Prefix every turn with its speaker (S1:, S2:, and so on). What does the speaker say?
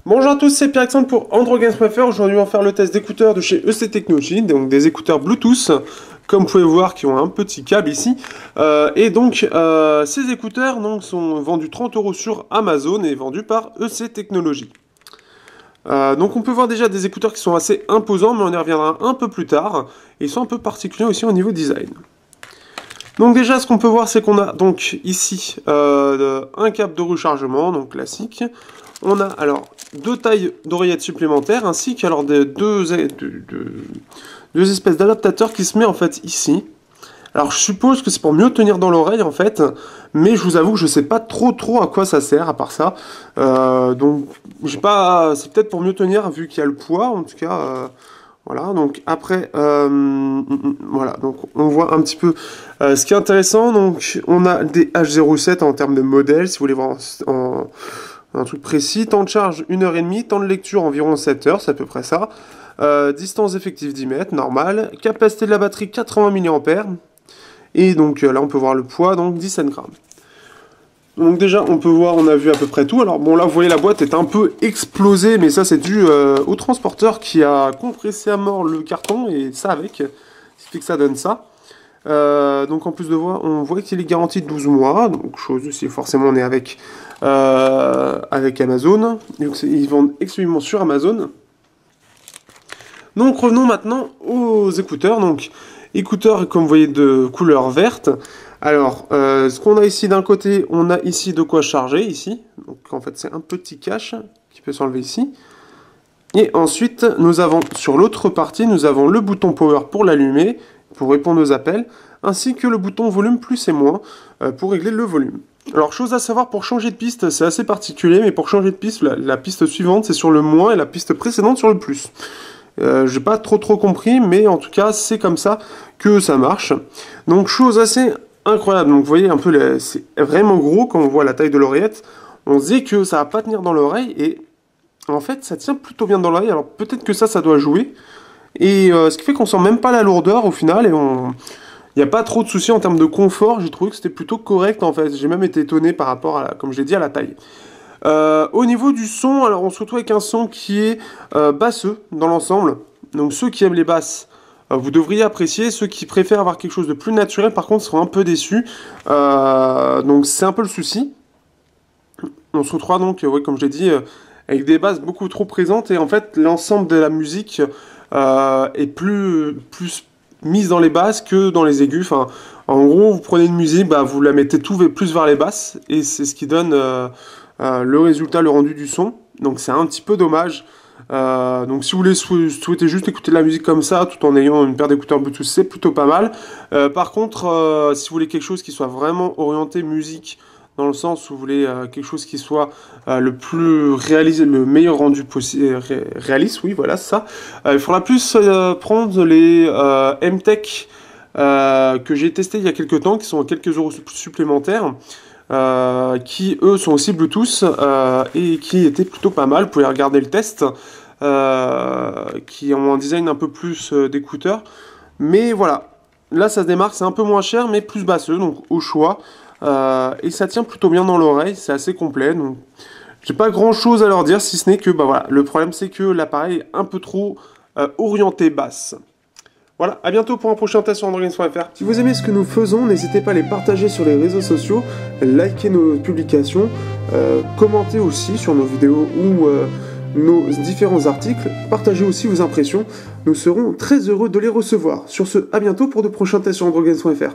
S1: Bonjour à tous, c'est Pierre-Alexandre pour AndroGames.fr. Aujourd'hui, on va faire le test d'écouteurs de chez EC Technologies, donc des écouteurs Bluetooth, comme vous pouvez voir, qui ont un petit câble ici. Ces écouteurs sont vendus 30 € sur Amazon et vendus par EC Technologies. Donc on peut voir déjà des écouteurs qui sont assez imposants, mais on y reviendra un peu plus tard. Et ils sont un peu particuliers aussi au niveau design. Donc déjà, ce qu'on peut voir, c'est qu'on a donc ici un câble de rechargement, donc classique. On a alors deux tailles d'oreillettes supplémentaires, ainsi que alors deux espèces d'adaptateurs qui se mettent en fait ici. Alors je suppose que c'est pour mieux tenir dans l'oreille en fait, mais je vous avoue que je sais pas trop à quoi ça sert à part ça. Donc j'ai pas, c'est peut-être pour mieux tenir vu qu'il y a le poids en tout cas. Voilà, donc après, voilà, donc on voit un petit peu ce qui est intéressant. Donc on a des H07 en termes de modèle, si vous voulez voir un truc précis. Temps de charge 1h30, temps de lecture environ 7 heures, c'est à peu près ça. Distance effective 10 mètres, normal. Capacité de la batterie 80 mAh. Et donc là on peut voir le poids, donc 17 grammes. Donc déjà, on peut voir, on a vu à peu près tout. Alors bon, là, vous voyez, la boîte est un peu explosée, mais ça, c'est dû au transporteur qui a compressé à mort le carton, et ça avec, ce qui fait que ça donne ça. Donc en plus de voir, on voit qu'il est garanti de 12 mois, donc chose aussi, forcément, on est avec Amazon. Donc ils vendent exclusivement sur Amazon. Donc revenons maintenant aux écouteurs. Donc écouteurs, comme vous voyez, de couleur verte. Alors, ce qu'on a ici d'un côté, on a ici de quoi charger, ici. Donc en fait, c'est un petit cache qui peut s'enlever ici. Et ensuite, nous avons, sur l'autre partie, nous avons le bouton power pour l'allumer, pour répondre aux appels, ainsi que le bouton volume plus et moins, pour régler le volume. Alors, chose à savoir, pour changer de piste, c'est assez particulier, mais pour changer de piste, la piste suivante, c'est sur le moins, et la piste précédente sur le plus. J'ai pas trop compris, mais en tout cas, c'est comme ça que ça marche. Donc, chose assez incroyable, donc vous voyez un peu, c'est vraiment gros quand on voit la taille de l'oreillette. On se dit que ça va pas tenir dans l'oreille et en fait ça tient plutôt bien dans l'oreille. Alors peut-être que ça doit jouer. Et ce qui fait qu'on sent même pas la lourdeur au final et il n'y a pas trop de soucis en termes de confort. J'ai trouvé que c'était plutôt correct en fait. J'ai même été étonné par rapport à, comme je l'ai dit, à la taille. Au niveau du son, alors on se retrouve avec un son qui est basseux dans l'ensemble. Donc ceux qui aiment les basses, vous devriez apprécier. Ceux qui préfèrent avoir quelque chose de plus naturel, par contre, seront un peu déçus. Donc c'est un peu le souci. On se retrouvera donc, ouais, comme je l'ai dit, avec des basses beaucoup trop présentes. Et en fait, l'ensemble de la musique est plus mise dans les basses que dans les aigus. Enfin, en gros, vous prenez une musique, vous la mettez tout plus vers les basses. Et c'est ce qui donne le résultat, le rendu du son. Donc c'est un petit peu dommage. Donc si vous voulez souhaitez juste écouter de la musique comme ça tout en ayant une paire d'écouteurs Bluetooth, c'est plutôt pas mal. Par contre, si vous voulez quelque chose qui soit vraiment orienté musique, dans le sens où vous voulez quelque chose qui soit le plus réalisé, le meilleur rendu possible, réaliste, oui voilà c'est ça, il faudra plus prendre les M-Tech que j'ai testé il y a quelques temps, qui sont à quelques euros supplémentaires. Qui eux sont aussi Bluetooth et qui étaient plutôt pas mal. Vous pouvez regarder le test, qui ont un design un peu plus d'écouteurs, mais voilà, là ça se démarque, c'est un peu moins cher mais plus basseux, donc au choix, et ça tient plutôt bien dans l'oreille, c'est assez complet, donc j'ai pas grand chose à leur dire si ce n'est que voilà, le problème c'est que l'appareil est un peu trop orienté basse. Voilà, à bientôt pour un prochain test sur AndroGames.fr. Si vous aimez ce que nous faisons, n'hésitez pas à les partager sur les réseaux sociaux, liker nos publications, commenter aussi sur nos vidéos ou nos différents articles, partagez aussi vos impressions, nous serons très heureux de les recevoir. Sur ce, à bientôt pour de prochains tests sur AndroGames.fr.